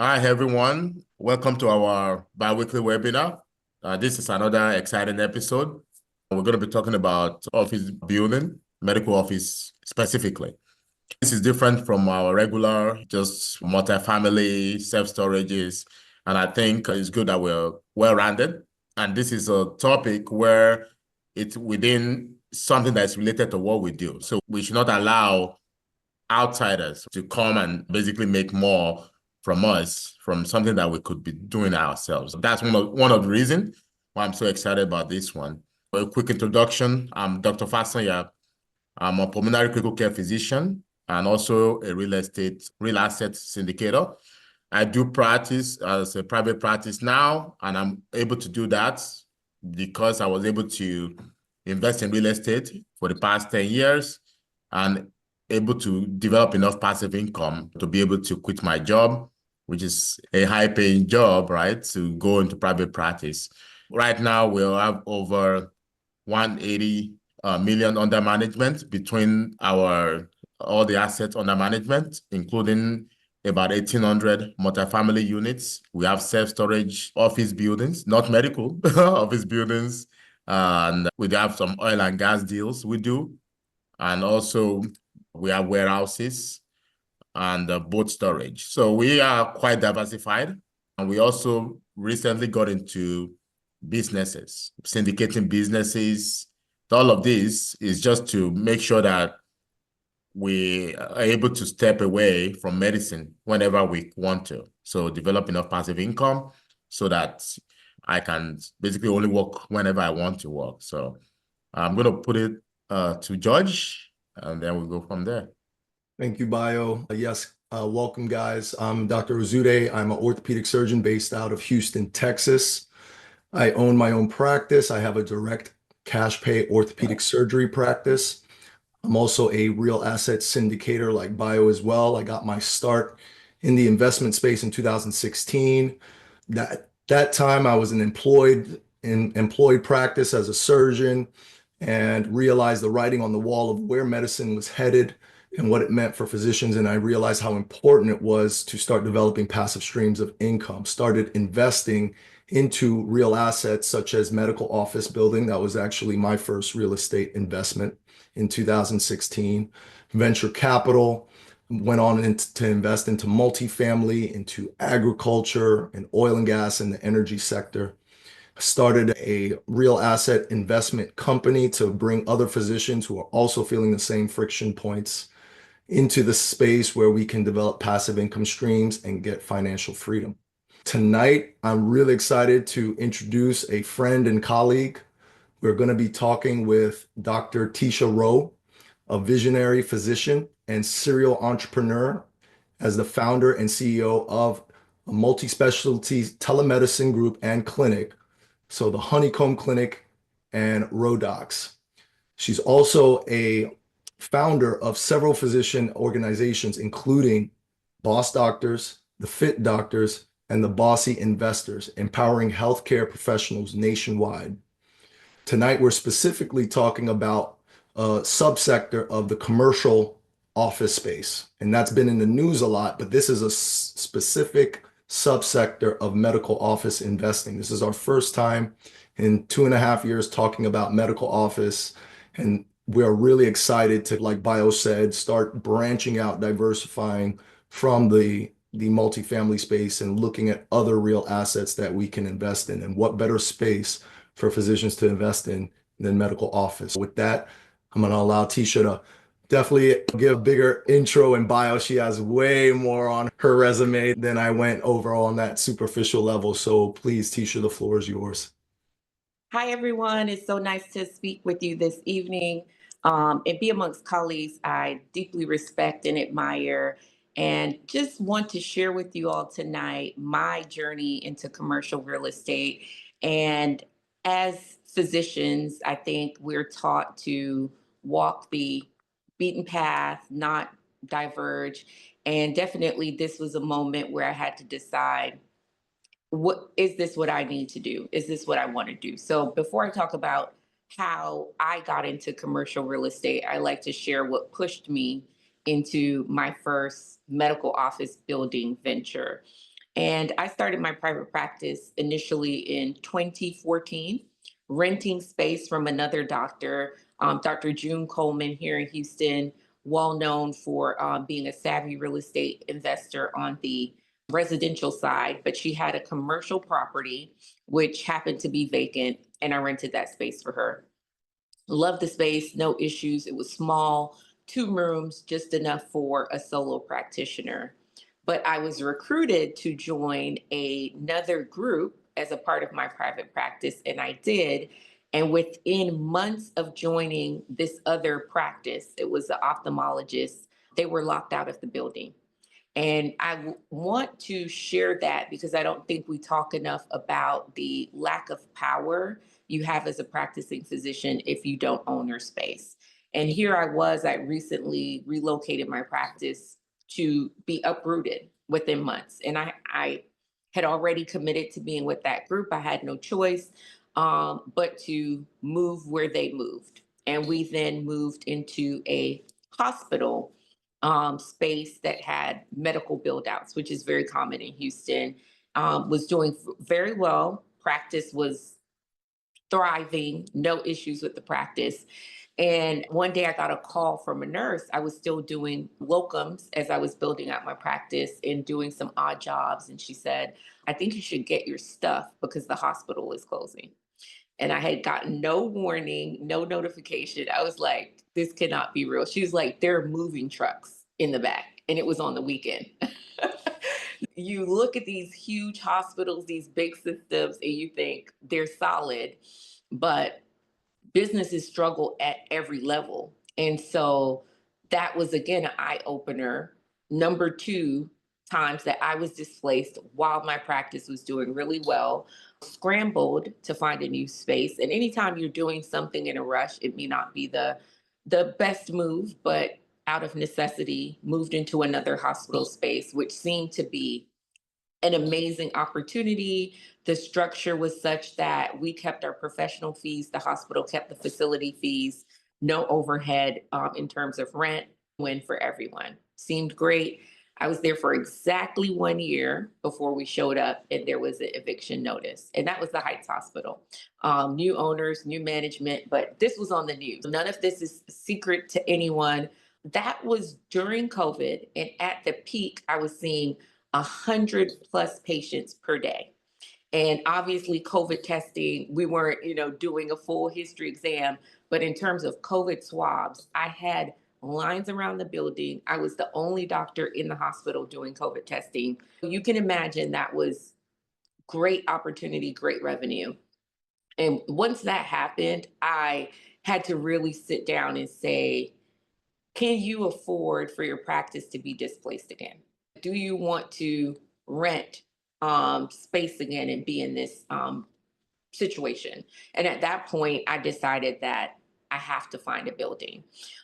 Hi, everyone. Welcome to our bi-weekly webinar. This is another exciting episode. We're going to be talking about office building, medical office specifically. This is different from our regular, just multifamily, self-storages, and I think it's good that we're well-rounded. And this is a topic where it's within something that's related to what we do. So we should not allow outsiders to come and basically make more from us from something that we could be doing ourselves. That's one of the reasons why I'm so excited about this one. A quick introduction. I'm Dr. Fasanya. I'm a pulmonary critical care physician and also a real asset syndicator. I do practice as a private practice now, and I'm able to do that because I was able to invest in real estate for the past 10 years and able to develop enough passive income to be able to quit my job, which is a high-paying job, right, to go into private practice. Right now, we'll have over 180 million under management between all the assets under management, including about 1,800 multifamily units. We have self-storage office buildings, not medical office buildings, and we have some oil and gas deals we do. And also we have warehouses and boat storage. So we are quite diversified. And we also recently got into businesses, syndicating businesses. All of this is just to make sure that we are able to step away from medicine whenever we want to. So develop enough passive income so that I can basically only work whenever I want to work. So I'm going to put it to George, and then we'll go from there. Thank you, Bio. Yes, welcome, guys. I'm Dr. Ozoude. I'm an orthopedic surgeon based out of Houston, Texas. I own my own practice. I have a direct cash pay orthopedic surgery practice. I'm also a real asset syndicator like Bio as well. I got my start in the investment space in 2016. That time I was in employed practice as a surgeon and realized the writing on the wall of where medicine was headed and what it meant for physicians. And I realized how important it was to start developing passive streams of income, started investing into real assets such as medical office building. That was actually my first real estate investment in 2016. Venture capital, went on to invest into multifamily, into agriculture and oil and gas in the energy sector. Started a real asset investment company to bring other physicians who are also feeling the same friction points into the space where we can develop passive income streams and get financial freedom. Tonight, I'm really excited to introduce a friend and colleague. We're going to be talking with Dr. Tisha Rowe, a visionary physician and serial entrepreneur as the founder and CEO of a multi-specialty telemedicine group and clinic. So the Honeycomb Clinic and Rodocs. She's also a founder of several physician organizations, including Boss Doctors, the Fit Doctors, and the Bossy Investors, empowering healthcare professionals nationwide. Tonight, we're specifically talking about a subsector of the commercial office space, and that's been in the news a lot, but this is a specific subsector of medical office investing. This is our first time in 2.5 years talking about medical office, and we're really excited to, like Bio said, start branching out, diversifying from the multifamily space and looking at other real assets that we can invest in. And what better space for physicians to invest in than medical office? With that, I'm going to allow Tisha to definitely give a bigger intro and bio. She has way more on her resume than I went over on that superficial level. So please, Tisha, the floor is yours. Hi, everyone. It's so nice to speak with you this evening and be amongst colleagues I deeply respect and admire. And just want to share with you all tonight my journey into commercial real estate. And as physicians, I think we're taught to walk the beaten path, not diverge. And definitely, this was a moment where I had to decide, what is this, what I need to do? Is this what I want to do? So before I talk about how I got into commercial real estate, I like to share what pushed me into my first medical office building venture. And I started my private practice initially in 2014, renting space from another doctor, Dr. June Coleman here in Houston, well known for being a savvy real estate investor on the residential side, but she had a commercial property which happened to be vacant, and I rented that space for her. Loved the space, no issues. It was small, 2 rooms, just enough for a solo practitioner. But I was recruited to join another group as a part of my private practice, and I did. And within months of joining this other practice, it was an ophthalmologist, they were locked out of the building. And I want to share that because I don't think we talk enough about the lack of power you have as a practicing physician if you don't own your space. And here I recently relocated my practice to be uprooted within months. And I had already committed to being with that group. I had no choice but to move where they moved. And we then moved into a hospital space that had medical build outs, which is very common in Houston, was doing very well. Practice was thriving, no issues with the practice. And one day I got a call from a nurse. I was still doing locums as I was building out my practice and doing some odd jobs. And she said, I think you should get your stuff because the hospital is closing. And I had gotten no warning, no notification. I was like, this cannot be real. She was like, there are moving trucks in the back. And it was on the weekend. You look at these huge hospitals, these big systems, and you think they're solid, but businesses struggle at every level. And so that was, again, an eye opener. Number two, times that I was displaced while my practice was doing really well, scrambled to find a new space. And anytime you're doing something in a rush, it may not be the best move, but out of necessity, moved into another hospital space, which seemed to be an amazing opportunity. The structure was such that we kept our professional fees, the hospital kept the facility fees, no overhead in terms of rent, win for everyone. Seemed great. I was there for exactly 1 year before we showed up and there was an eviction notice. And that was the Heights Hospital. New owners, new management, but this was on the news. None of this is secret to anyone. That was during COVID. And at the peak, I was seeing 100+ patients per day. And obviously COVID testing, we weren't, doing a full history exam, but in terms of COVID swabs, I had lines around the building. I was the only doctor in the hospital doing COVID testing. You can imagine that was great opportunity, great revenue. And once that happened, I had to really sit down and say, can you afford for your practice to be displaced again? Do you want to rent space again and be in this situation? And at that point, I decided that I have to find a building.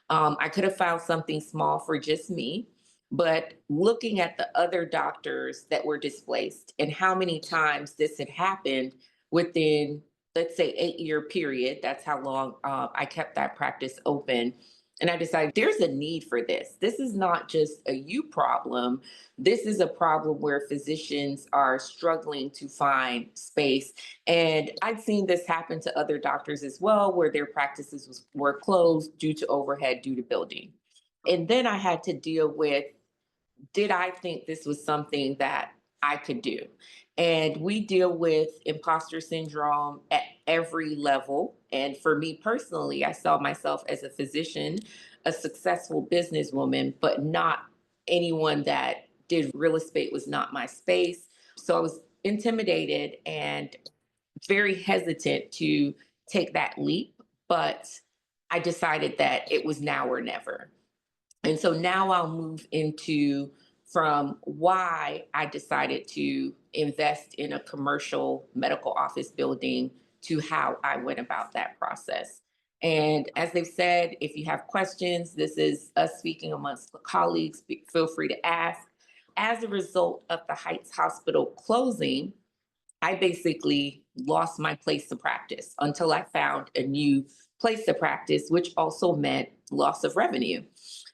I could have found something small for just me, but looking at the other doctors that were displaced and how many times this had happened within, let's say, 8-year period, that's how long I kept that practice open. And I decided there's a need for this. This is not just a you problem. This is a problem where physicians are struggling to find space. And I'd seen this happen to other doctors as well, where their practices were closed due to overhead, due to building. And then I had to deal with, did I think this was something that I could do? And we deal with imposter syndrome at every level. And for me personally, I saw myself as a physician, a successful businesswoman, but not anyone that did real estate was not my space. So I was intimidated and very hesitant to take that leap. But I decided that it was now or never. And so now I'll move into from why I decided to invest in a commercial medical office building to how I went about that process. And as they've said, if you have questions, this is us speaking amongst the colleagues, feel free to ask. As a result of the Heights Hospital closing, I basically lost my place to practice until I found a new place to practice, which also meant loss of revenue.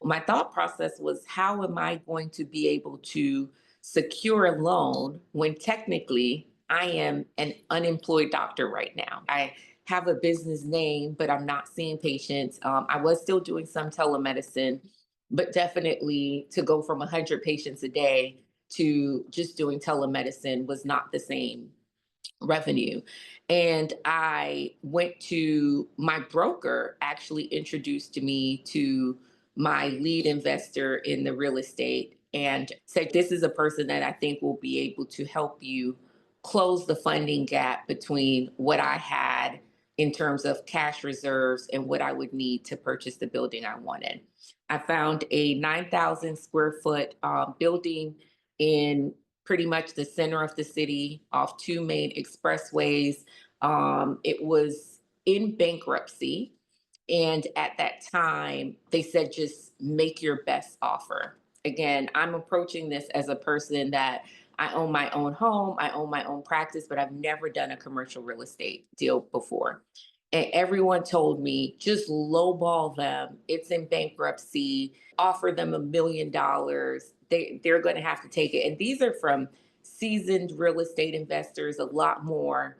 My thought process was, how am I going to be able to secure a loan when technically I am an unemployed doctor right now. I have a business name, but I'm not seeing patients. I was still doing some telemedicine, but definitely to go from 100 patients a day to just doing telemedicine was not the same revenue. And I went to my broker, actually introduced me to my lead investor in the real estate and said, this is a person that I think will be able to help you close the funding gap between what I had in terms of cash reserves and what I would need to purchase the building I wanted. I found a 9,000 square foot building in pretty much the center of the city off two main expressways. It was in bankruptcy. And at that time, they said, just make your best offer. Again, I'm approaching this as a person that I own my own home, I own my own practice, but I've never done a commercial real estate deal before. And everyone told me, just lowball them. It's in bankruptcy, offer them $1 million. They're going to have to take it. And these are from seasoned real estate investors, a lot more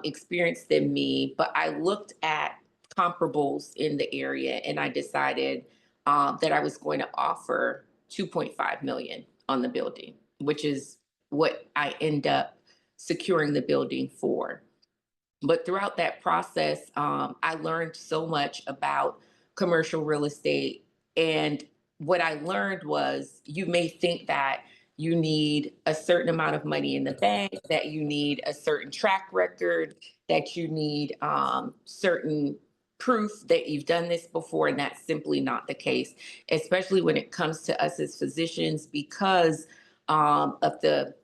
experienced than me. But I looked at comparables in the area and I decided that I was going to offer 2.5 million on the building, which is what I end up securing the building for. But throughout that process, I learned so much about commercial real estate. And what I learned was, you may think that you need a certain amount of money in the bank, that you need a certain track record, that you need certain proof that you've done this before. And that's simply not the case, especially when it comes to us as physicians, because of the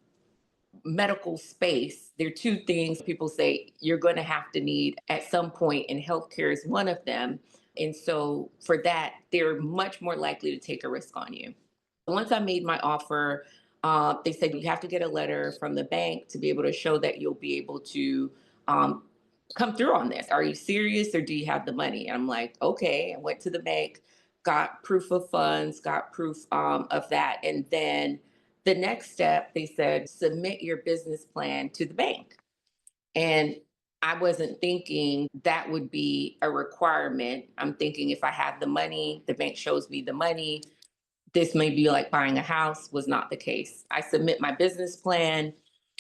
medical space. There are two things people say you're going to have to need at some point, and healthcare is one of them. And so for that, they're much more likely to take a risk on you. Once I made my offer, they said you have to get a letter from the bank to be able to show that you'll be able to come through on this. Are you serious, or do you have the money? And I'm like, okay. I went to the bank, got proof of funds, got proof of that. And then the next step, they said, submit your business plan to the bank. And I wasn't thinking that would be a requirement. I'm thinking if I have the money, the bank shows me the money. This may be like buying a house. Was not the case. I submit my business plan.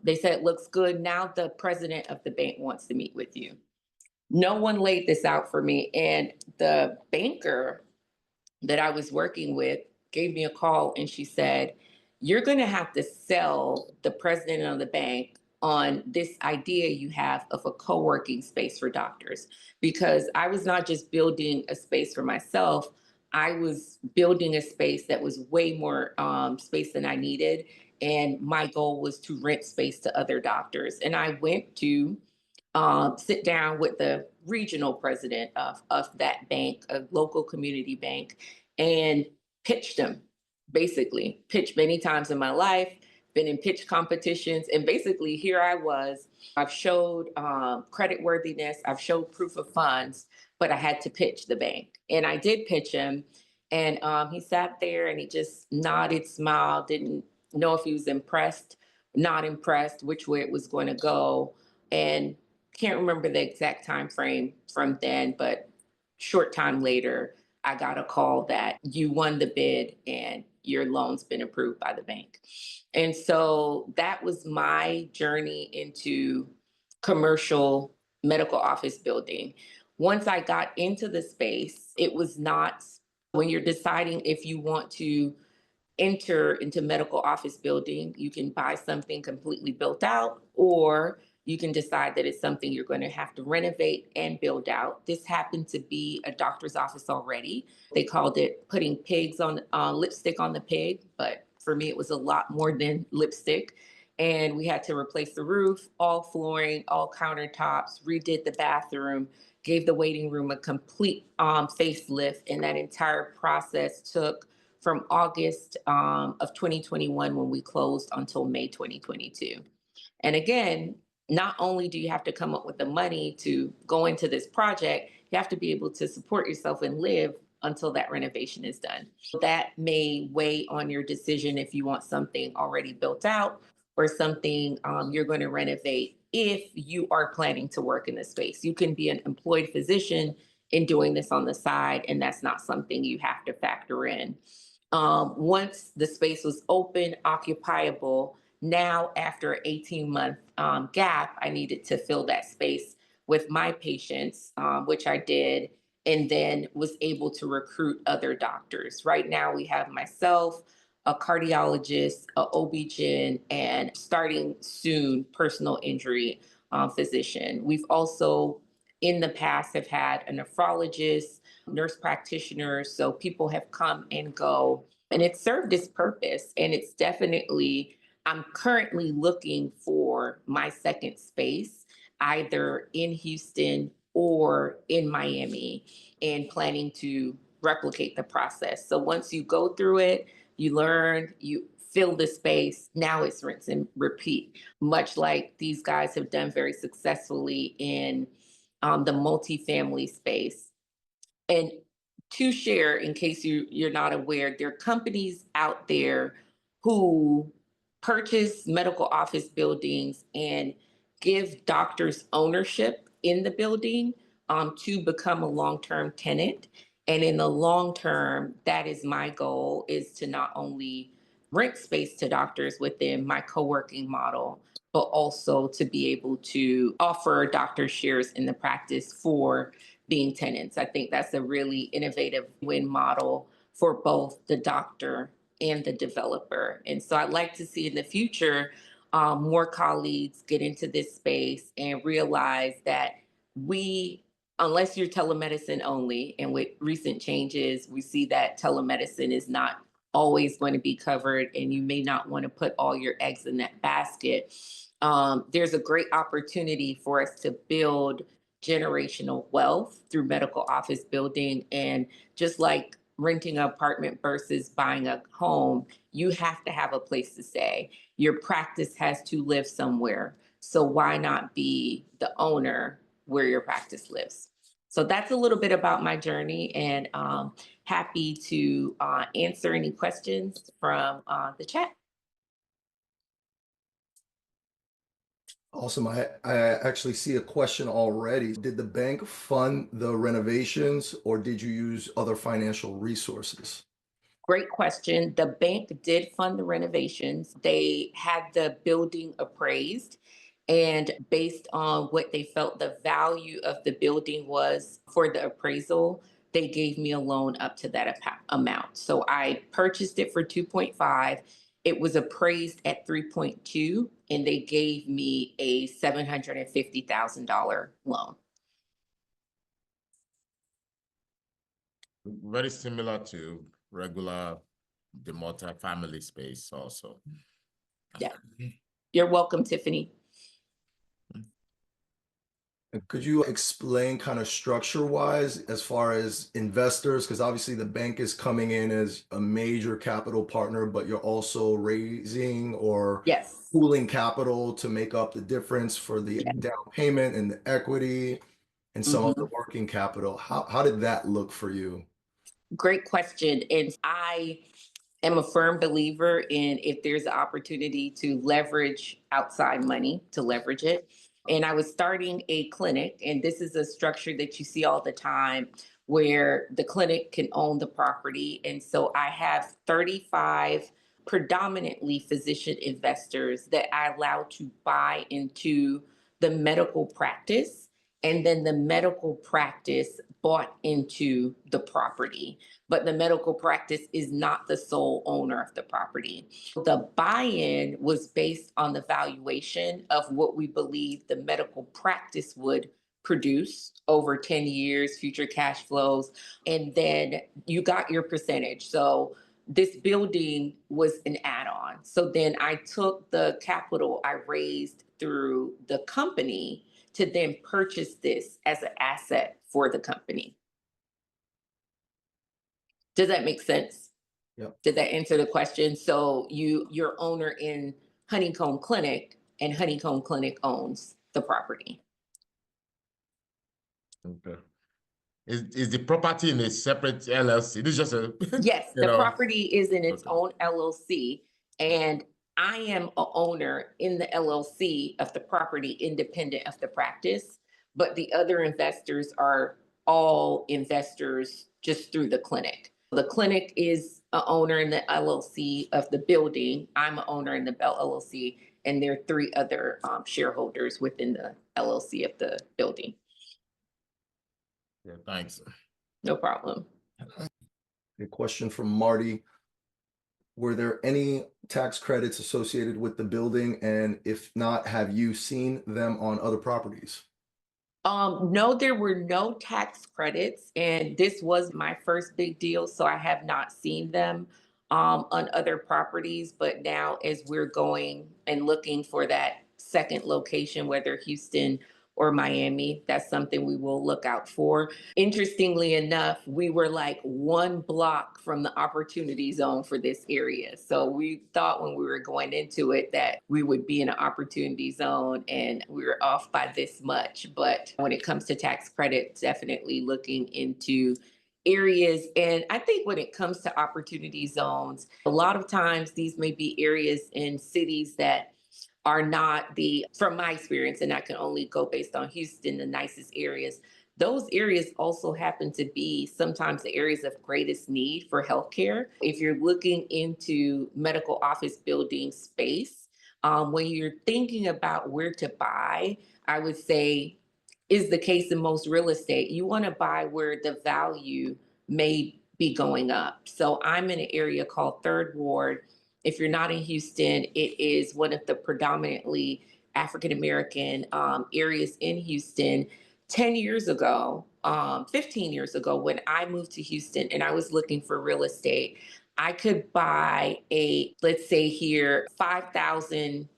They said it looks good. Now the president of the bank wants to meet with you. No one laid this out for me. And the banker that I was working with gave me a call and she said, you're going to have to sell the president of the bank on this idea you have of a co-working space for doctors. Because I was not just building a space for myself, I was building a space that was way more space than I needed. And my goal was to rent space to other doctors. And I went to sit down with the regional president of that bank, a local community bank, and pitched him. Basically, pitched many times in my life, been in pitch competitions, and basically here I was. I've showed credit worthiness, I've showed proof of funds, but I had to pitch the bank, and I did pitch him. And he sat there and he just nodded, smiled, didn't know if he was impressed, not impressed, which way it was going to go, and can't remember the exact time frame from then, but short time later, I got a call that you won the bid and your loan's been approved by the bank. And so that was my journey into commercial medical office building. Once I got into the space, it was not, when you're deciding if you want to enter into medical office building, you can buy something completely built out, or you can decide that it's something you're going to have to renovate and build out. This happened to be a doctor's office already. They called it putting pigs on lipstick on the pig, but for me, it was a lot more than lipstick. And we had to replace the roof, all flooring, all countertops, redid the bathroom, gave the waiting room a complete facelift. And that entire process took from August of 2021 when we closed until May 2022. And again, not only do you have to come up with the money to go into this project, you have to be able to support yourself and live until that renovation is done. That may weigh on your decision if you want something already built out or something you're going to renovate if you are planning to work in the space. You can be an employed physician in doing this on the side, and that's not something you have to factor in. Once the space was open, occupiable, now after an 18-month gap, I needed to fill that space with my patients, which I did, and then was able to recruit other doctors. Right now, we have myself, a cardiologist, a OB-GYN, and starting soon, personal injury physician. We've also, in the past, have had a nephrologist, nurse practitioners, so people have come and go, and it's served its purpose. And it's definitely, I'm currently looking for my second space, either in Houston or in Miami, and planning to replicate the process. So once you go through it, you learn, you fill the space, now it's rinse and repeat, much like these guys have done very successfully in the multifamily space. And to share, in case you're not aware, there are companies out there who purchase medical office buildings and give doctors ownership in the building to become a long-term tenant. And in the long term, that is my goal, is to not only rent space to doctors within my co-working model, but also to be able to offer doctor shares in the practice for being tenants. I think that's a really innovative win model for both the doctor and the developer. And so I'd like to see in the future more colleagues get into this space and realize that we, unless you're telemedicine only, and with recent changes, we see that telemedicine is not always going to be covered, and you may not want to put all your eggs in that basket. There's a great opportunity for us to build generational wealth through medical office building. And just like renting an apartment versus buying a home, you have to have a place to stay. Your practice has to live somewhere. So why not be the owner where your practice lives? So that's a little bit about my journey, and happy to answer any questions from the chat. Awesome. I actually see a question already. Did the bank fund the renovations, or did you use other financial resources? Great question. The bank did fund the renovations. They had the building appraised, and based on what they felt the value of the building was for the appraisal, they gave me a loan up to that amount. So I purchased it for 2.5. It was appraised at 3.2, and they gave me a $750,000 loan. Very similar to regular, the multi-family space also. Yeah. You're welcome, Tiffany. Could you explain kind of structure-wise as far as investors? Because obviously the bank is coming in as a major capital partner, but you're also raising or Yes. pooling capital to make up the difference for the down payment and the equity and some of the working capital. How did that look for you? Great question. And I am a firm believer in, if there's an opportunity to leverage outside money, to leverage it. And I was starting a clinic, and this is a structure that you see all the time where the clinic can own the property. And so I have 35 predominantly physician investors that I allow to buy into the medical practice. And then the medical practice bought into the property, but the medical practice is not the sole owner of the property. The buy-in was based on the valuation of what we believe the medical practice would produce over 10 years, future cash flows, and then you got your percentage. So this building was an add-on. So then I took the capital I raised through the company to then purchase this as an asset for the company. Does that make sense? Yep. Did that answer the question? So you're owner in Honeycomb Clinic, and Honeycomb Clinic owns the property. Okay. is the property in a separate LLC? This is just a Yes, you the know. property is in its Okay. own LLC, and I am a owner in the LLC of the property independent of the practice, but the other investors are all investors just through the clinic. The clinic is a owner in the LLC of the building. I'm a owner in the Bell LLC, and there are three other shareholders within the LLC of the building. Yeah, thanks. No problem. A question from Marty. Were there any tax credits associated with the building? And if not, have you seen them on other properties? No, there were no tax credits, and this was my first big deal, so I have not seen them on other properties. But now, as we're going and looking for that second location, whether Houston or Miami, that's something we will look out for. Interestingly enough, we were like 1 block from the opportunity zone for this area. So we thought when we were going into it that we would be in an opportunity zone, and we were off by this much. But when it comes to tax credit, definitely looking into areas. And I think when it comes to opportunity zones, a lot of times these may be areas in cities that are not from my experience, and I can only go based on Houston, the nicest areas. Those areas also happen to be sometimes the areas of greatest need for healthcare. If you're looking into medical office building space, when you're thinking about where to buy, I would say is the case in most real estate. You want to buy where the value may be going up. So I'm in an area called Third Ward. If you're not in Houston, it is one of the predominantly African American areas in Houston. 10 years ago, 15 years ago, when I moved to Houston and I was looking for real estate, I could buy let's say here, 5,000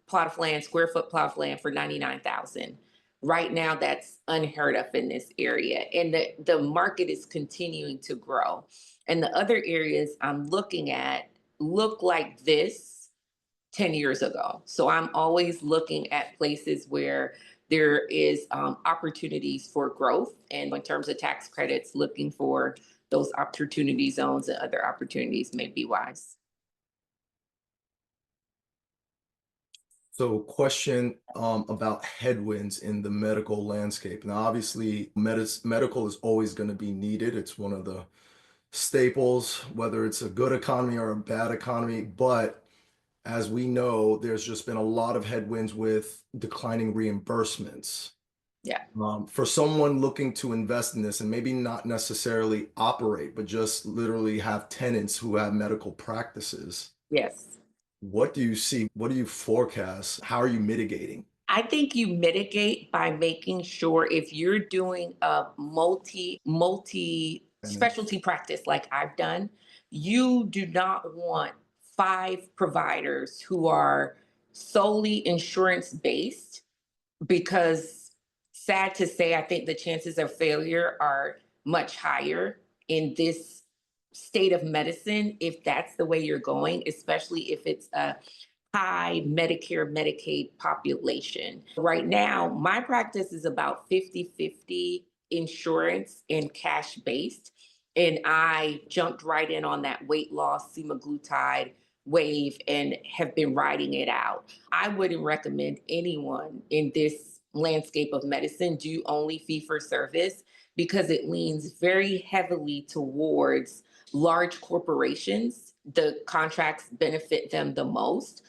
plot of land, square foot plot of land for 99,000. Right now, that's unheard of in this area. And the market is continuing to grow. And the other areas I'm looking at look like this 10 years ago. So I'm always looking at places where there is opportunities for growth. And in terms of tax credits, looking for those opportunity zones and other opportunities may be wise. So question about headwinds in the medical landscape. Now, obviously, medical is always going to be needed. It's one of the staples, whether it's a good economy or a bad economy. But as we know, there's just been a lot of headwinds with declining reimbursements. Yeah. For someone looking to invest in this and maybe not necessarily operate, but just literally have tenants who have medical practices. Yes. What do you see? What do you forecast? How are you mitigating? I think you mitigate by making sure if you're doing a multi specialty practice like I've done, you do not want 5 providers who are solely insurance based, because sad to say, I think the chances of failure are much higher in this state of medicine if that's the way you're going, especially if it's a high Medicare, Medicaid population. Right now, my practice is about 50-50 insurance and cash based. And I jumped right in on that weight loss semaglutide wave and have been riding it out. I wouldn't recommend anyone in this landscape of medicine do only fee for service, because it leans very heavily towards large corporations. The contracts benefit them the most.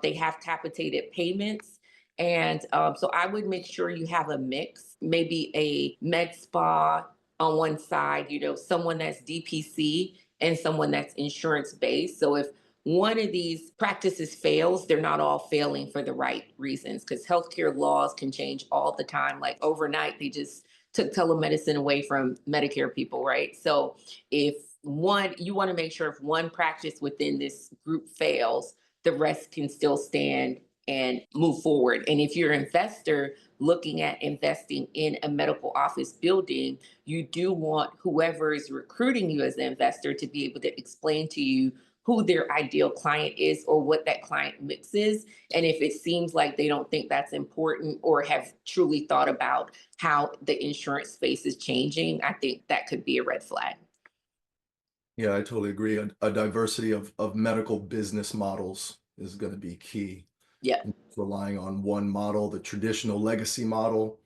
They have capitated payments. And so I would make sure you have a mix, maybe a med spa on one side, someone that's DPC and someone that's insurance based. So if one of these practices fails, they're not all failing for the right reasons, because healthcare laws can change all the time. Like overnight, they just took telemedicine away from Medicare people, right? So if you want to make sure if one practice within this group fails, the rest can still stand and move forward. And if you're an investor looking at investing in a medical office building, you do want whoever is recruiting you as an investor to be able to explain to you who their ideal client is or what that client mix is. And if it seems like they don't think that's important or have truly thought about how the insurance space is changing, I think that could be a red flag. Yeah, I totally agree. A diversity of medical business models is going to be key. Yeah. Relying on one model, the traditional legacy model,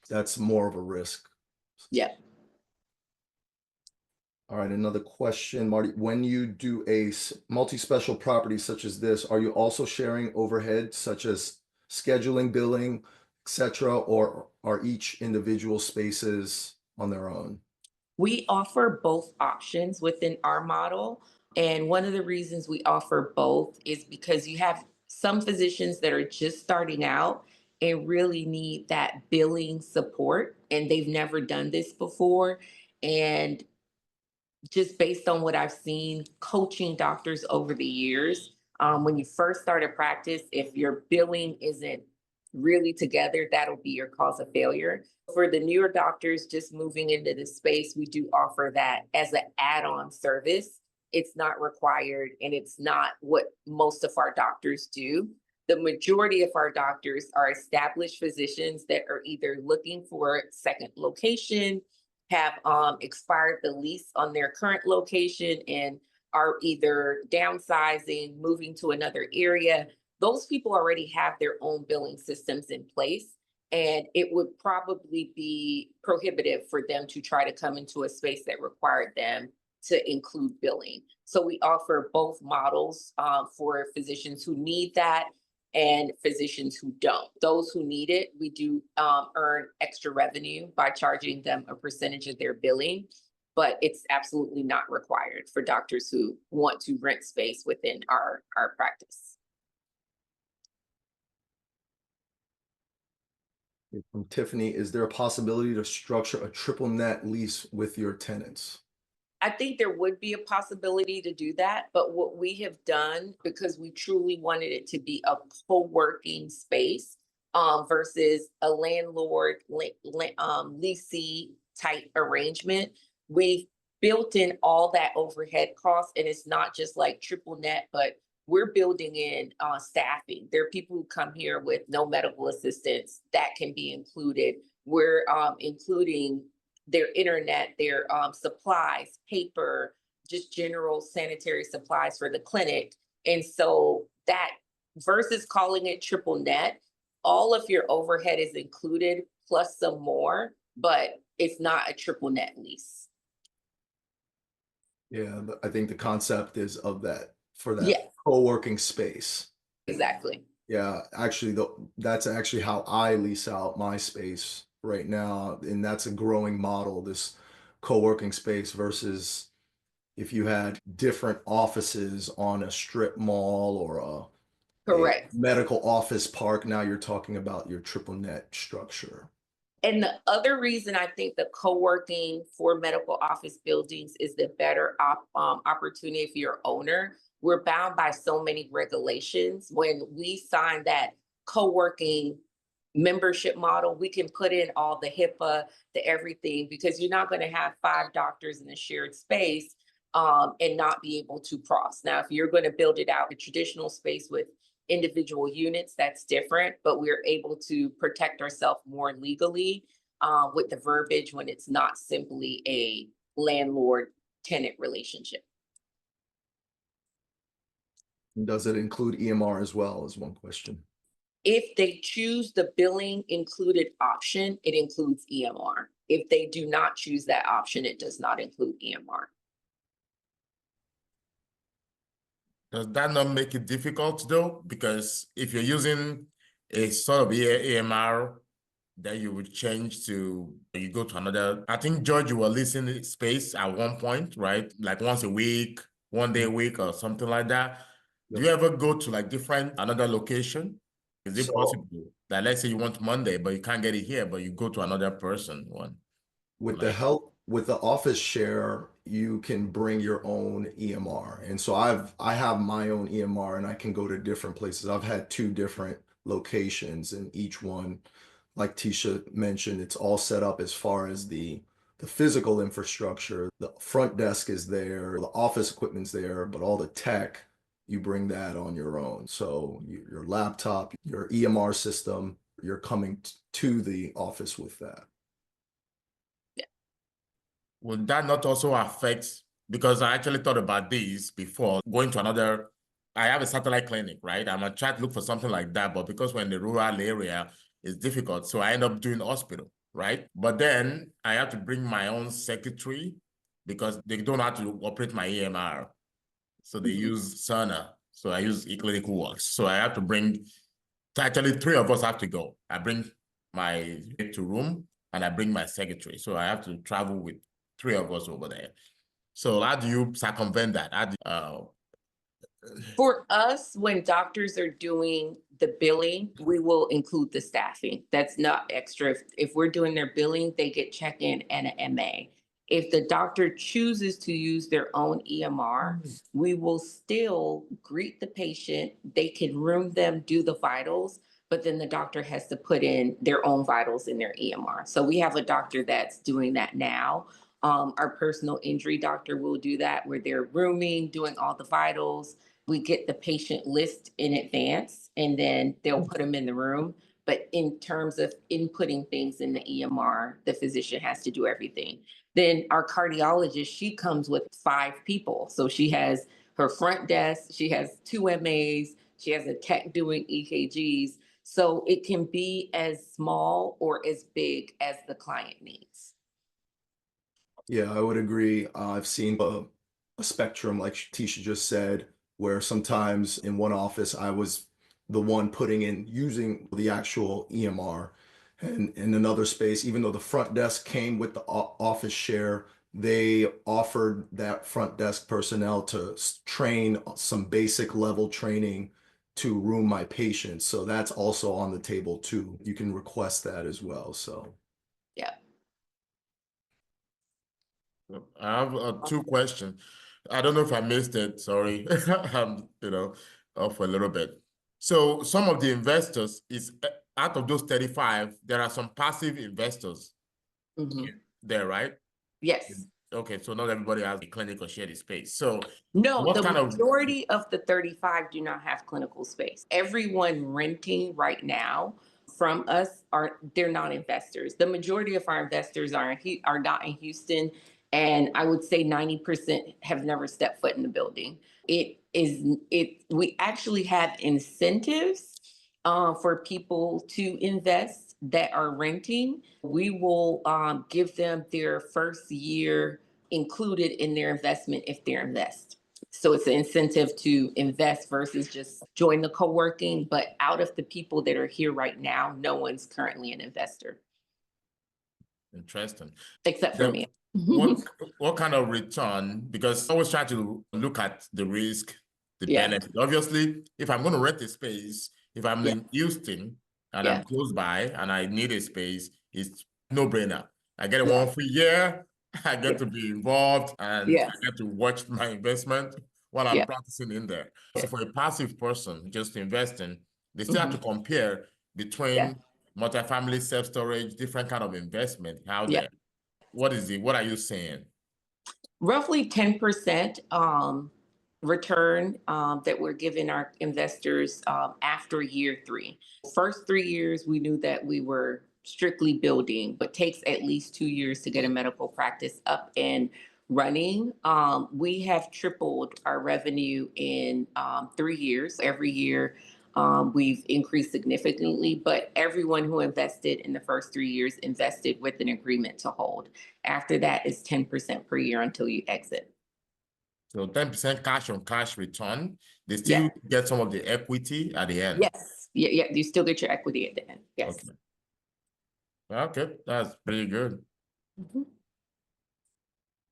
that's more of a risk. Yeah. All right, another question, Marty. When you do a multi-special property such as this, are you also sharing overhead such as scheduling, billing, etc., or are each individual spaces on their own? We offer both options within our model. And one of the reasons we offer both is because you have some physicians that are just starting out and really need that billing support, and they've never done this before. And just based on what I've seen coaching doctors over the years, when you first start a practice, if your billing isn't really together, that'll be your cause of failure. For the newer doctors just moving into the space, we do offer that as an add-on service. It's not required and it's not what most of our doctors do. The majority of our doctors are established physicians that are either looking for a second location, have expired the lease on their current location and are either downsizing, moving to another area. Those people already have their own billing systems in place, and it would probably be prohibitive for them to try to come into a space that required them to include billing. So we offer both models for physicians who need that and physicians who don't. Those who need it, we do earn extra revenue by charging them a percentage of their billing, but it's absolutely not required for doctors who want to rent space within our practice. From Tiffany, is there a possibility to structure a triple net lease with your tenants? I think there would be a possibility to do that, but what we have done, because we truly wanted it to be a co-working space versus a landlord leasing type arrangement, we've built in all that overhead cost, and it's not just like triple net, but we're building in staffing. There are people who come here with no medical assistance that can be included. We're including their internet, their supplies, paper, just general sanitary supplies for the clinic. And so that versus calling it triple net, all of your overhead is included plus some more, but it's not a triple net lease. Yeah, I think the concept is of that for that Yeah, co-working space. exactly. Yeah, actually, that's actually how I lease out my space right now, and that's a growing model, this co-working space versus if you had different offices on a strip mall or a Correct. medical office park. Now you're talking about your triple net structure. And the other reason I think the co-working for medical office buildings is the better opportunity if you're an owner. We're bound by so many regulations. When we sign that co-working membership model, we can put in all the HIPAA, the everything, because you're not going to have 5 doctors in a shared space and not be able to cross. Now, if you're going to build it out a traditional space with individual units, that's different, but we're able to protect ourselves more legally with the verbiage when it's not simply a landlord tenant relationship. Does it include EMR as well, is one question. If they choose the billing included option, it includes EMR. If they do not choose that option, it does not include EMR. Does that not make it difficult though? Because if you're using a sort of AMR, then you would change to, you go to another. I think, George, you were leasing space at one point, right? Like once a week, one day a week or something like that. Do you ever go to like another location? Is it possible that, let's say you want Monday, but you can't get it here, but you go to another person one? With the help with the office share, you can bring your own EMR. And so I have my own EMR and I can go to different places. I've had 2 different locations and each one, like Tisha mentioned, it's all set up as far as the the physical infrastructure, the front desk is there, the office equipment's there, but all the tech, you bring that on your own. So your laptop, your EMR system, you're coming to the office with that. Would that not also affect, because I actually thought about this before, going to another, I have a satellite clinic, right? I'm gonna try to look for something like that, but because we're in the rural area, it's difficult. So I end up doing hospital, right? But then I have to bring my own secretary because they don't have to operate my EMR. So they use Cerner. So I use eClinical Works. So I have to bring, actually 3 of us have to go. I bring my to room and I bring my secretary. So I have to travel with 3 of us over there. So how do you circumvent that? For us, when doctors are doing the billing, we will include the staffing. That's not extra. If we're doing their billing, they get check-in and an MA. If the doctor chooses to use their own EMR, we will still greet the patient. They can room them, do the vitals, but then the doctor has to put in their own vitals in their EMR. So we have a doctor that's doing that now. Our personal injury doctor will do that where they're rooming, doing all the vitals. We get the patient list in advance and then they'll put them in the room. But in terms of inputting things in the EMR, the physician has to do everything. Then our cardiologist, she comes with 5 people. So she has her front desk, she has 2 MAs, she has a tech doing EKGs. So it can be as small or as big as the client needs. Yeah, I would agree. I've seen a spectrum, like Tisha just said, where sometimes in one office I was the one putting in using the actual EMR, and in another space, even though the front desk came with the office share, they offered that front desk personnel to train some basic level training to room my patients. So that's also on the table too. You can request that as well. So Yeah. I have 2 questions. I don't know if I missed it. Sorry. I'm, off a little bit. So some of the investors is out of those 35, there are some passive investors there, right? Yes. Okay, so not everybody has a clinic or shared space. So No, what the kind of majority of the 35 do not have clinical space. Everyone renting right now from us they're not investors. The majority of our investors are not in Houston, and I would say 90% have never stepped foot in the building. We actually have incentives for people to invest that are renting. We will give them their first year included in their investment if they're invest. So it's an incentive to invest versus just join the co-working. But out of the people that are here right now, no one's currently an investor. Interesting. Except for me. What kind of return? Because I always try to look at the risk, the benefit. Obviously, if I'm going to rent a space, if I'm in Houston and I'm close by and I need a space, it's no brainer. I get a 1 free year. I get to be involved and I get to watch my investment while I'm practicing in there. So for a passive person just investing, they still have to compare between multifamily self-storage, different kind of investment out there. What are you saying? Roughly 10% return that we're giving our investors after year 3. First 3 years, we knew that we were strictly building, but takes at least 2 years to get a medical practice up and running. We have tripled our revenue in 3 years. Every year, we've increased significantly, but everyone who invested in the first 3 years invested with an agreement to hold. After that is 10% per year until you exit. So 10% cash on cash return, they still get some of the equity at the end. Yes. Yeah. You still get your equity at the end. Yes. Okay, that's pretty good.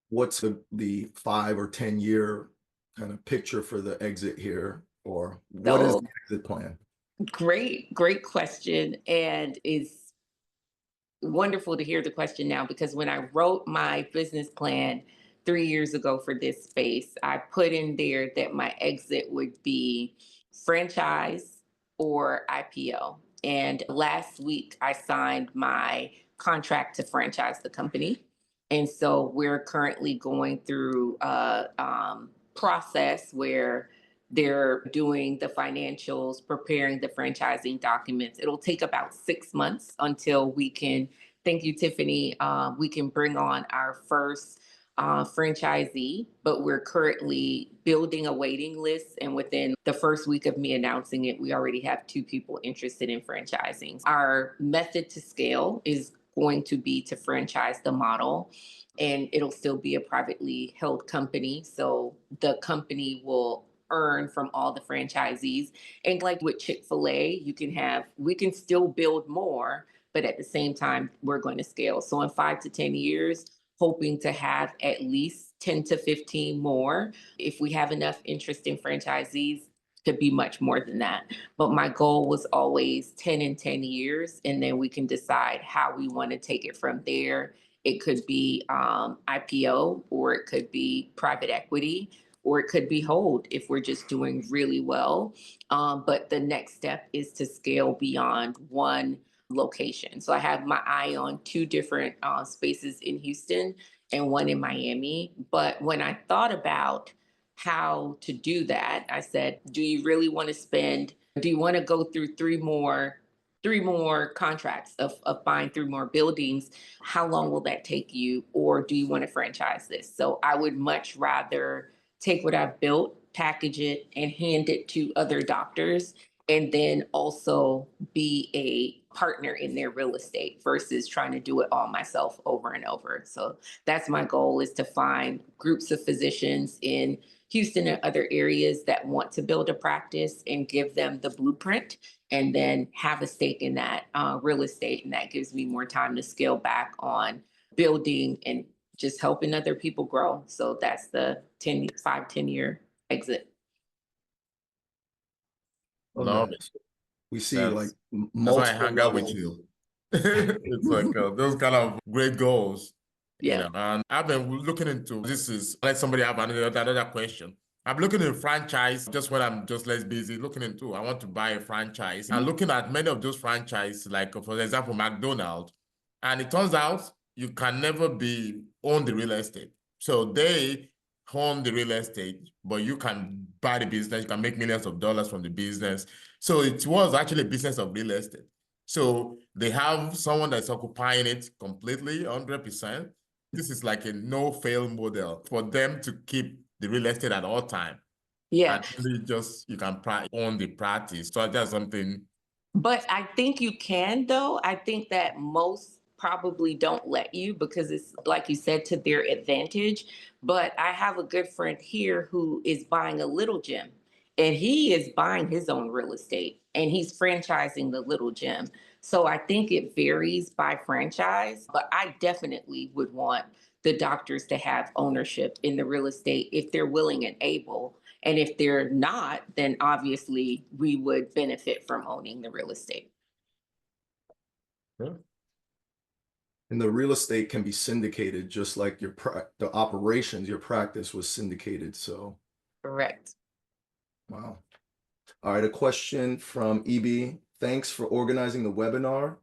What's the 5 or 10 year kind of picture for the exit here, or what is the exit plan? Great question. And it's wonderful to hear the question now, because when I wrote my business plan 3 years ago for this space, I put in there that my exit would be franchise or IPO. And last week I signed my contract to franchise the company. And so we're currently going through a process where they're doing the financials, preparing the franchising documents. It'll take about 6 months until we can, thank you, Tiffany, we can bring on our first franchisee, but we're currently building a waiting list. And within the first week of me announcing it, we already have 2 people interested in franchising. Our method to scale is going to be to franchise the model, and it'll still be a privately held company. So the company will earn from all the franchisees. And like with Chick-fil-A, we can still build more, but at the same time, we're going to scale. So in 5 to 10 years, hoping to have at least 10 to 15 more. If we have enough interest in franchisees, could be much more than that. But my goal was always 10 in 10 years, and then we can decide how we want to take it from there. It could be IPO, or it could be private equity, or it could be hold if we're just doing really well. But the next step is to scale beyond one location. So I have my eye on 2 different spaces in Houston and one in Miami. But when I thought about how to do that, I said, do you really want to go through three more contracts of buying 3 more buildings? How long will that take you? Or do you want to franchise this? So I would much rather take what I've built, package it, and hand it to other doctors, and then also be a partner in their real estate versus trying to do it all myself over and over. So that's my goal, is to find groups of physicians in Houston and other areas that want to build a practice and give them the blueprint, and then have a stake in that real estate. And that gives me more time to scale back on building and just helping other people grow. So that's the 10-year exit. Love Okay. it. We see like That's why I multiple hang out with levels. you. It's like those kind of great goals, Yeah. And I've been looking into this. Is let somebody have another question. I'm looking at franchise just when I'm just less busy looking into. I want to buy a franchise. I'm looking at many of those franchises, like for example, McDonald's, and it turns out you can never own the real estate. So they own the real estate, but you can buy the business. You can make millions of dollars from the business. So it was actually a business of real estate. So they have someone that's occupying it completely, 100%. This is like a no-fail model for them to keep the real estate at all time. Yeah. And really just you can own the practice. So that's something. But I think you can, though. I think that most probably don't let you, because it's, like you said, to their advantage. But I have a good friend here who is buying a little gym, and he is buying his own real estate, and he's franchising the little gym. So I think it varies by franchise, but I definitely would want the doctors to have ownership in the real estate if they're willing and able. And if they're not, then obviously we would benefit from owning the real estate. Yeah. And the real estate can be syndicated, just like the operations, your practice was syndicated. So, Correct. wow. All right, a question from EB. Thanks for organizing the webinar.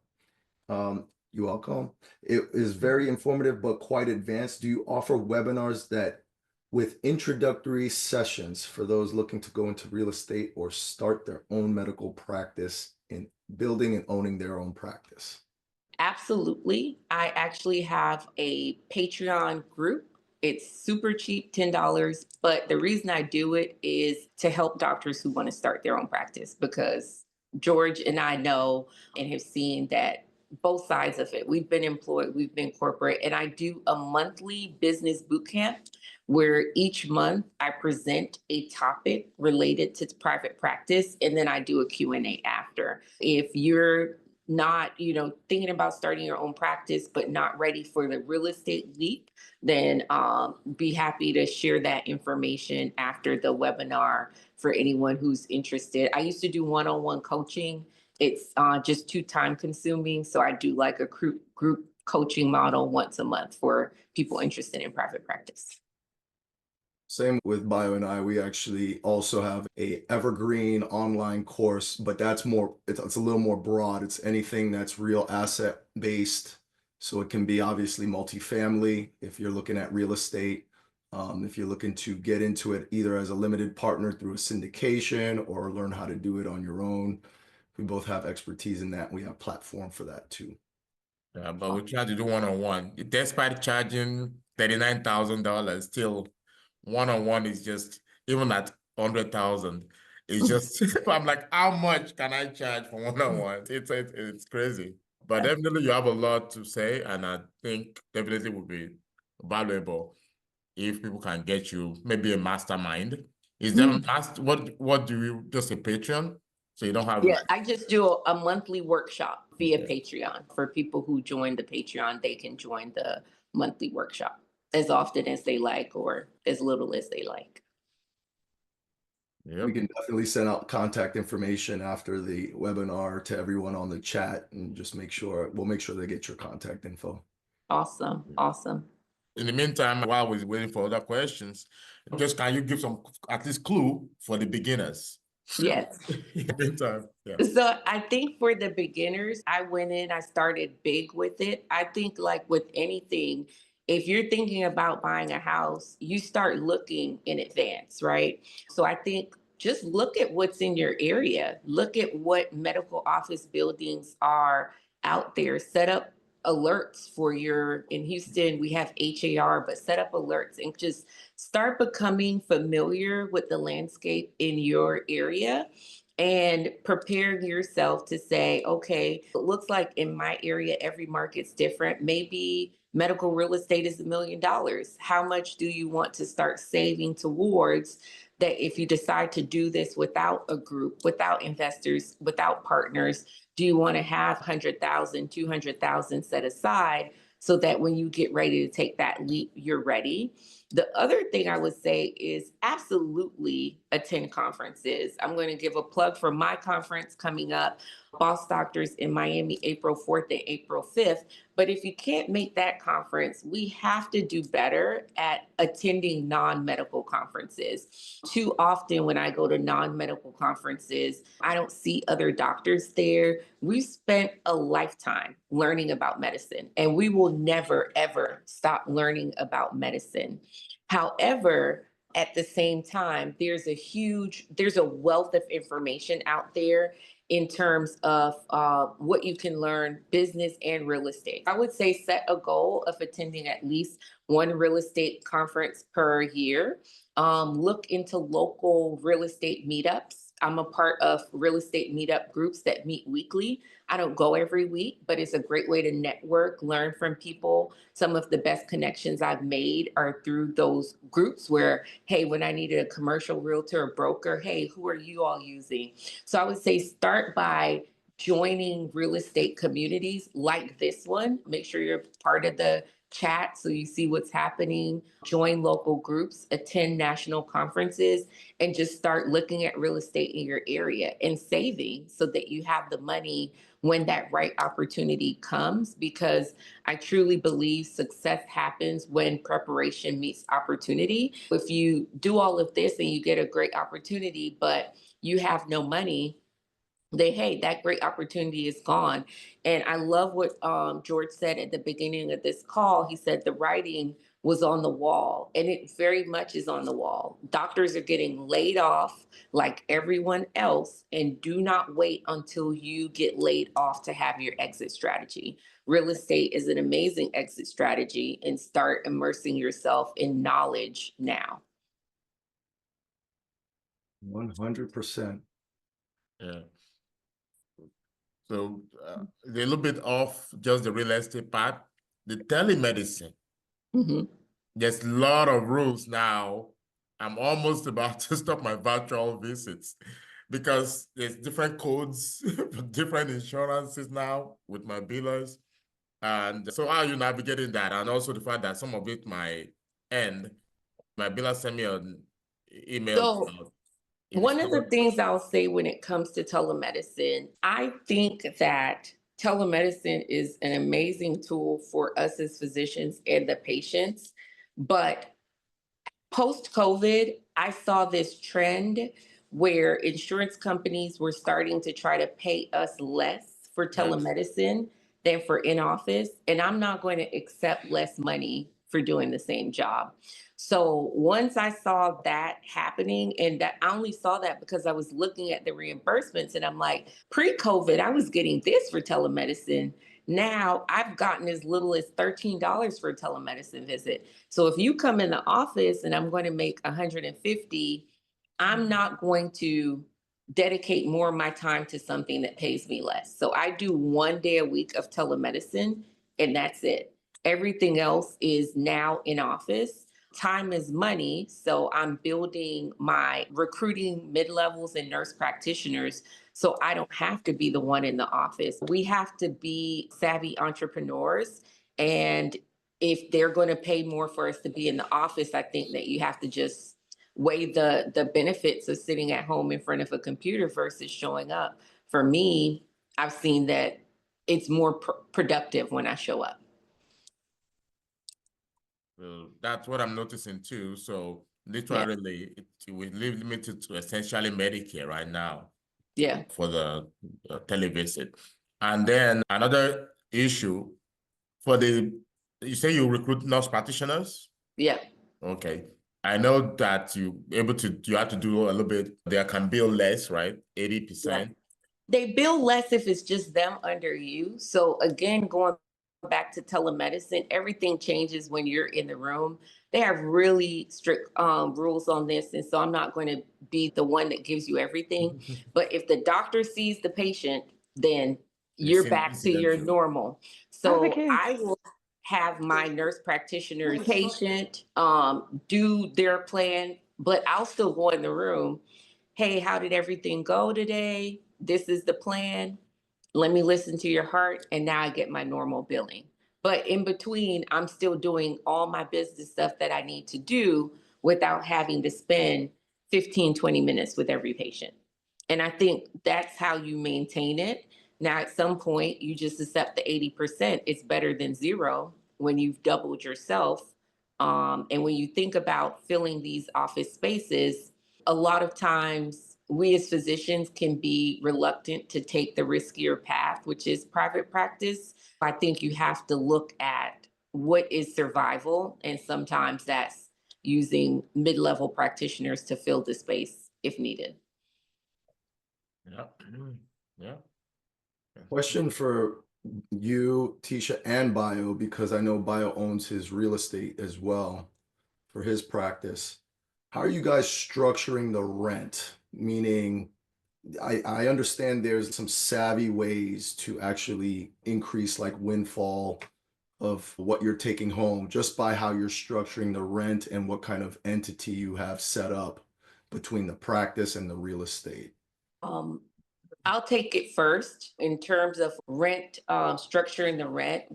You're welcome. It is very informative, but quite advanced. Do you offer webinars that with introductory sessions for those looking to go into real estate or start their own medical practice in building and owning their own practice? Absolutely. I actually have a Patreon group. It's super cheap, $10. But the reason I do it is to help doctors who want to start their own practice, because George and I know and have seen that both sides of it. We've been employed, we've been corporate, and I do a monthly business boot camp where each month I present a topic related to private practice, and then I do a Q&A after. If you're not, thinking about starting your own practice, but not ready for the real estate leap, then be happy to share that information after the webinar for anyone who's interested. I used to do one-on-one coaching. It's just too time consuming. So I do like a group coaching model once a month for people interested in private practice. Same with Bio and I. We actually also have a evergreen online course, but that's more, it's a little more broad. It's anything that's real asset based So it can be obviously multifamily if you're looking at real estate. If you're looking to get into it either as a limited partner through a syndication or learn how to do it on your own. We both have expertise in that. We have platform for that too. Yeah, but we try to do one-on-one. Despite charging $39,000, still one-on-one is just, even at 100,000, it's just, I'm like, how much can I charge for one-on-one? It's crazy. But definitely you have a lot to say, and I think definitely would be valuable if people can get you maybe a mastermind. Is there a what do you, just a Patreon? So you don't have Yeah, like, I just do a monthly workshop via okay. Patreon. For people who join the Patreon, they can join the monthly workshop as often as they like or as little as they like. Yep. We can definitely send out contact information after the webinar to everyone on the chat and just we'll make sure they get your contact info. Awesome. Awesome. In the meantime, while we're waiting for other questions, just can you give some at least clue for the beginners? Yes. In the meantime, yeah. So I think for the beginners, I went in, I started big with it. I think like with anything, if you're thinking about buying a house, you start looking in advance, right? So I think just look at what's in your area. Look at what medical office buildings are out there. Set up alerts for in Houston, we have HAR, but set up alerts and just start becoming familiar with the landscape in your area and preparing yourself to say, okay, it looks like in my area, every market's different. Maybe medical real estate is $1 million. How much do you want to start saving towards that if you decide to do this without a group, without investors, without partners? Do you want to have 100,000, 200,000 set aside so that when you get ready to take that leap, you're ready? The other thing I would say is absolutely attend conferences. I'm going to give a plug for my conference coming up, Boss Doctors in Miami, April 4th and April 5th. But if you can't make that conference, we have to do better at attending non-medical conferences. Too often when I go to non-medical conferences, I don't see other doctors there. We've spent a lifetime learning about medicine, and we will never, ever stop learning about medicine. However, at the same time, there's a wealth of information out there in terms of what you can learn, business and real estate. I would say set a goal of attending at least one real estate conference per year. Look into local real estate meetups. I'm a part of real estate meetup groups that meet weekly. I don't go every week, but it's a great way to network, learn from people. Some of the best connections I've made are through those groups where, hey, when I needed a commercial realtor or broker, hey, who are you all using? So I would say start by joining real estate communities like this one. Make sure you're part of the chat so you see what's happening, join local groups, attend national conferences, and just start looking at real estate in your area and saving so that you have the money when that right opportunity comes. Because I truly believe success happens when preparation meets opportunity. If you do all of this and you get a great opportunity, but you have no money, hey, that great opportunity is gone. And I love what George said at the beginning of this call. He said the writing was on the wall, and it very much is on the wall. Doctors are getting laid off like everyone else, and do not wait until you get laid off to have your exit strategy. Real estate is an amazing exit strategy, and start immersing yourself in knowledge now. 100%. Yeah. So a little bit off just the real estate part, the telemedicine. Mm-hmm. There's a lot of rules now. I'm almost about to stop my virtual visits because there's different codes for different insurances now with my billers. And so how are you navigating that? And also the fact that some of it might end. My biller sent me an email So if it's one of the covered. things I'll say when it comes to telemedicine, I think that telemedicine is an amazing tool for us as physicians and the patients. But post-COVID, I saw this trend where insurance companies were starting to try to pay us less for Yes. telemedicine than for in office, and I'm not going to accept less money for doing the same job. So once I saw that happening, and that I only saw that because I was looking at the reimbursements, and I'm like, pre-COVID, I was getting this for telemedicine. Now I've gotten as little as $13 for a telemedicine visit. So if you come in the office and I'm going to make 150, I'm not going to dedicate more of my time to something that pays me less. So I do 1 day a week of telemedicine, and that's it. Everything else is now in office. Time is money. So I'm building my recruiting mid-levels and nurse practitioners so I don't have to be the one in the office. We have to be savvy entrepreneurs. And if they're going to pay more for us to be in the office, I think that you have to just weigh the benefits of sitting at home in front of a computer versus showing up. For me, I've seen that it's more productive when I show up. Well, that's what I'm noticing too. So Yeah. literally, we limited to essentially Medicare right now Yeah. for the televisit. And then another issue for you say you recruit nurse practitioners? Yeah. Okay. I know that you have to do a little bit, they can bill less, right? 80%. They bill less if it's just them under you. So again, going back to telemedicine, everything changes when you're in the room. They have really strict rules on this. And so I'm not going to be the one that gives you everything. But if the doctor sees the patient, then you're back to your normal. So I will have my nurse practitioners patient do their plan, but I'll still go in the room. Hey, how did everything go today? This is the plan. Let me listen to your heart. And now I get my normal billing. But in between, I'm still doing all my business stuff that I need to do without having to spend 15, 20 minutes with every patient. And I think that's how you maintain it. Now, at some point, you just accept the 80%. It's better than zero when you've doubled yourself. And when you think about filling these office spaces, a lot of times we as physicians can be reluctant to take the riskier path, which is private practice. I think you have to look at what is survival, and sometimes that's using mid-level practitioners to fill the space if needed. Yeah. Yeah. Question for you, Tisha, and Bio, because I know Bio owns his real estate as well for his practice. How are you guys structuring the rent? Meaning, I understand there's some savvy ways to actually increase like windfall of what you're taking home just by how you're structuring the rent and what kind of entity you have set up between the practice and the real estate. I'll take it first in terms of rent, structuring the rent.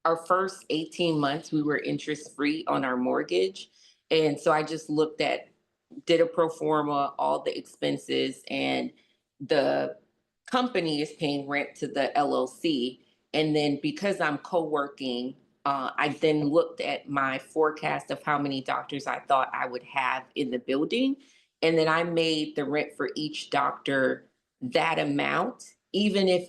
Our first 18 months, we were interest free on our mortgage. And so I just did a pro forma, all the expenses, and the company is paying rent to the LLC. And then because I'm co-working, I then looked at my forecast of how many doctors I thought I would have in the building. And then I made the rent for each doctor that amount, even if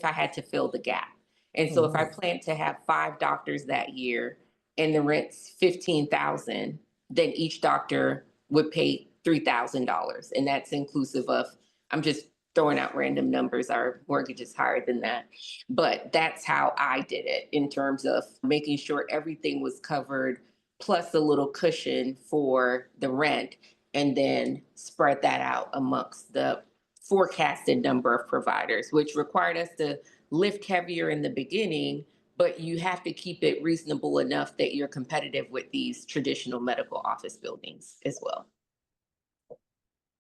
I had to fill the gap. And so if I plan to have 5 doctors that year and the rent's $15,000, then each doctor would pay $3,000. And that's inclusive of, I'm just throwing out random numbers. Our mortgage is higher than that. But that's how I did it in terms of making sure everything was covered, plus a little cushion for the rent, and then spread that out amongst the forecasted number of providers, which required us to lift heavier in the beginning, but you have to keep it reasonable enough that you're competitive with these traditional medical office buildings as well.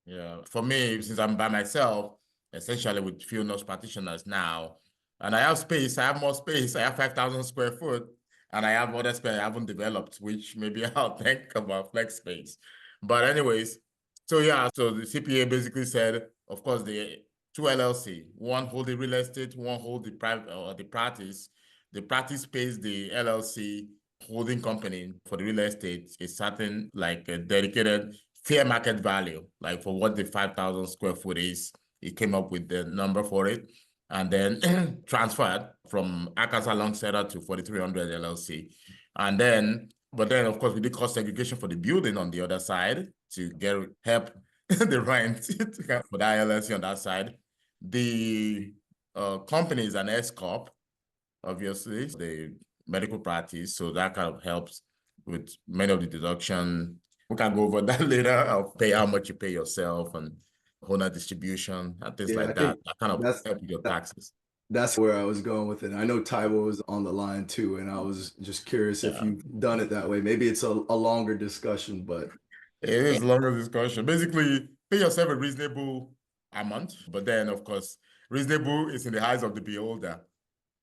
Yeah, for me, since I'm by myself, essentially with few nurse practitioners now, and I have space, I have more space, I have 5,000 square foot, and I have other space I haven't developed, which maybe I'll think about flex space. But anyways, so yeah, so the CPA basically said, of course, the two LLC, one hold the real estate, one hold the private or the practice. The practice pays the LLC holding company for the real estate a certain like a dedicated fair market value, like for what the 5,000 square foot is. It came up with the number for it. and then transferred from Arkansas Long Center to 4300 LLC. And then, but then of course we did cost segregation for the building on the other side to help the rent for that LLC on that side. The company is an S Corp, obviously, the medical practice, so that kind of helps with many of the deduction. We can go over that later. I'll pay how much you pay yourself and owner distribution and things like that. That kind of help with your taxes. That's where I was going with it. I know Taiwo was on the line too, and I was just curious if you've done it that way. Maybe it's a longer discussion, but it is a longer discussion. Basically, pay yourself a reasonable amount, but then of course, reasonable is in the eyes of the beholder.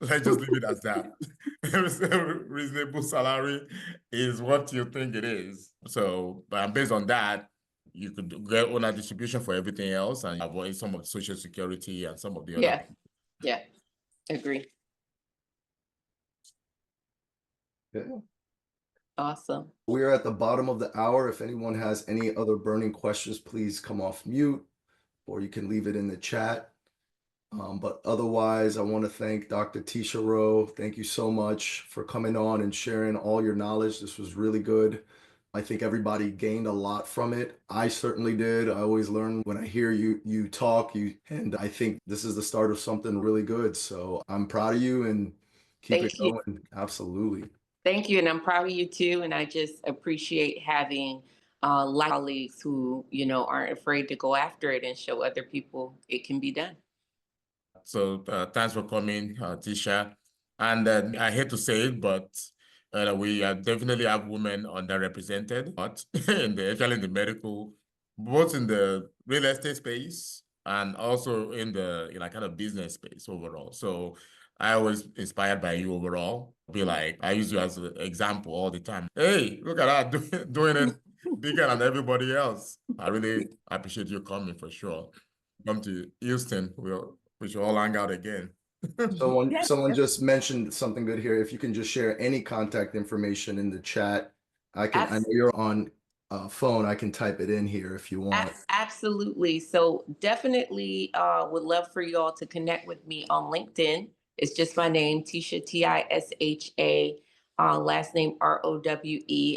Let's just leave it as that. Reasonable salary is what you think it is. So, but based on that, you could get owner distribution for everything else and avoid some of the Social Security and some of the other. Yeah, agree. yeah. Awesome. We're at the bottom of the hour. If anyone has any other burning questions, please come off mute, or you can leave it in the chat. But otherwise, I want to thank Dr. Tisha Rowe. Thank you so much for coming on and sharing all your knowledge. This was really good. I think everybody gained a lot from it. I certainly did. I always learn when I hear you talk, and I think this is the start of something really good. So I'm proud of you and keep it going. Absolutely. Thank you. And I'm proud of you too. And I just appreciate having like colleagues who, aren't afraid to go after it and show other people it can be done. So thanks for coming, Tisha. And I hate to say it, but we definitely have women underrepresented, but especially in the medical, both in the real estate space and also in the kind of business space overall. So I always inspired by you overall. Be like, I use you as an example all the time. Hey, look at that, doing it bigger than everybody else. I really appreciate you coming for sure. Come to Houston. We should all hang out again. Someone just mentioned something good here. If you can just share any contact information in the chat, I know you're on phone. I can type it in here if you want. Absolutely. So definitely would love for you all to connect with me on LinkedIn. It's just my name, Tisha, Tisha. Last name Rowe.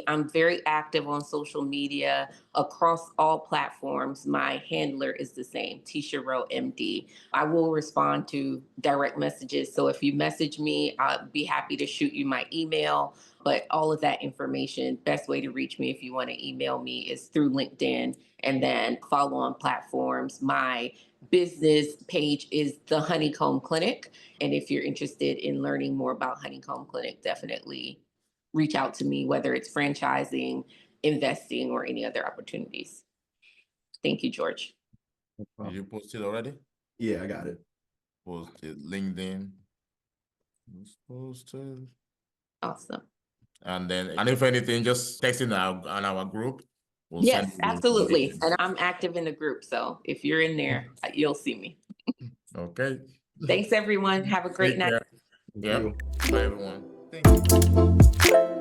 I'm very active on social media across all platforms. My handler is the same, Tisha Rowe, MD. I will respond to direct messages. So if you message me, I'll be happy to shoot you my email. But all of that information, best way to reach me if you want to email me is through LinkedIn, and then follow on platforms. My business page is the Honeycomb Clinic. And if you're interested in learning more about Honeycomb Clinic, definitely reach out to me, whether it's franchising, investing, or any other opportunities. Thank you, George. Did you post it already? Yeah, I got it. Posted LinkedIn. It's posted. Awesome. And if anything, just text in on our group. We'll yes, absolutely. And I'm active in the group. So if you're in there, you'll see me. Okay. Thanks, everyone. Have a great night. Yeah. Bye, everyone. Thank you.